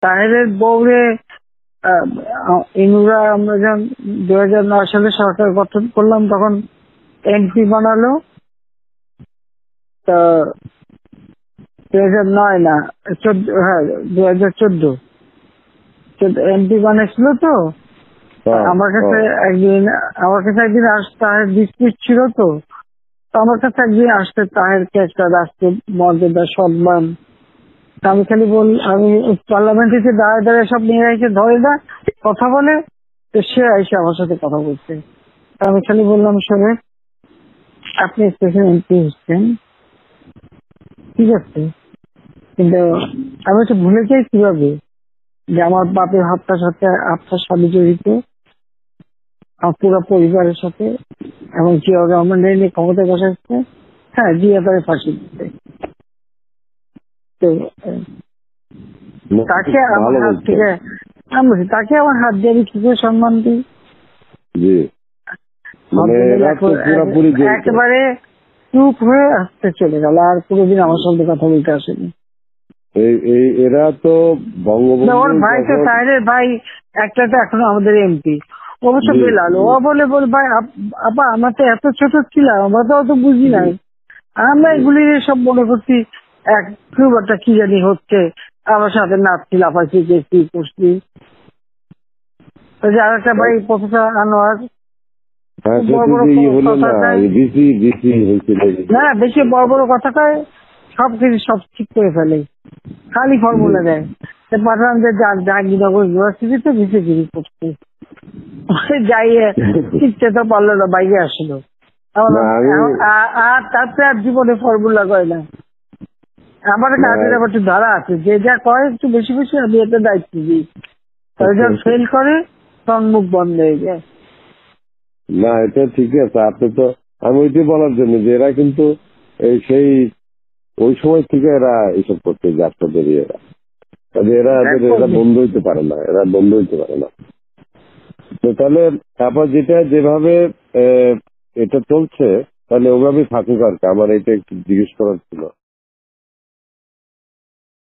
তাহেরের বউরে ইনুরা আমরা যখন 2009 সালে সরকার গঠন করলাম তখন এমপি বানালো। তা 2009 না 14, হ্যাঁ 2014 এমপি বানিয়েছিল। তো আমার কাছে একদিন তাহের ডিসপিউট ছিল। তো আমার কাছে একদিন আসতে তাহেরকে একটা রাষ্ট্রীয় মর্যাদা সম্মান, আমি খালি আমি পার্লামেন্টে দাঁড়ায় দাঁড়ায় সব নিয়ে এসে ধরে না কথা বলে, তো সে এসে আমার সাথে কথা বলছে। আমি খালি বললাম, শোনে আপনি স্পেশাল এমপি হচ্ছেন ঠিক আছে, কিন্তু আমি তো ভুলে যাই কিভাবে যে আমার বাপের হত্যার সাথে আপনার স্বামী জড়িত, আমার পুরো পরিবারের সাথে, এবং জিয়া রহমান নিয়ে ক্ষমতায় বসাচ্ছে। হ্যাঁ, জিয়া তারে ফাঁসি দিচ্ছে। তো তাকে আমার হাত থেকে তাকে আমার হাত দিয়ে আমি কি করে সম্মান দিই? একেবারে চুপ হয়ে আসতে চলে গেল, আর কোনোদিন আমার সঙ্গে কথা বলতে আসেনি। এরা তো বঙ্গবন্ধু, ওর ভাই তো তাহেরের ভাই একটা এখনো আমাদের এমপি, অবশ্য বেলাল। ও বলে ভাই আপা আমরা তো এত ছোট ছিলাম, আমরা তো অত বুঝি নাই, আমরা এগুলি সব মনে করছি এক খুব একটা কি জানি হচ্ছে, আমার সাথে নাচছি, লাফাচ্ছি, গেছি, করছি। আর একটা ভাই প্রফেসর আনোয়ার, না বেশি বড় বড় কথা কয়, সবকিছু সব ঠিক করে ফেলে, খালি ফর্মুলা দেয়। পাঠান যে জাহাঙ্গীরনগর ইউনিভার্সিটিতে ভিসিগিরি করছে, যাইয়ে শিখতে তো পারলো না, বাইরে আসলো। আর তাতে আর জীবনে ফর্মুলা কয় না। আমার কাজের আবার একটু ধারা আছে, যে যা কয় একটু বেশি বেশি আমি একটা দায়িত্ব দিই, তাই যখন ফেল করে তখন মুখ বন্ধ হয়ে যায়। না, এটা ঠিক আছে। আপনি তো, আমি ওইটাই বলার জন্য যে এরা কিন্তু সেই ওই সময় থেকে এরা এইসব করতে যাচ্ছে, এরা বন্ধ হইতে পারে না, তো তাহলে তারপর যেভাবে এটা চলছে তাহলে ওভাবেই থাকুক আর কি। আমার এটা একটু জিজ্ঞেস করার ছিল।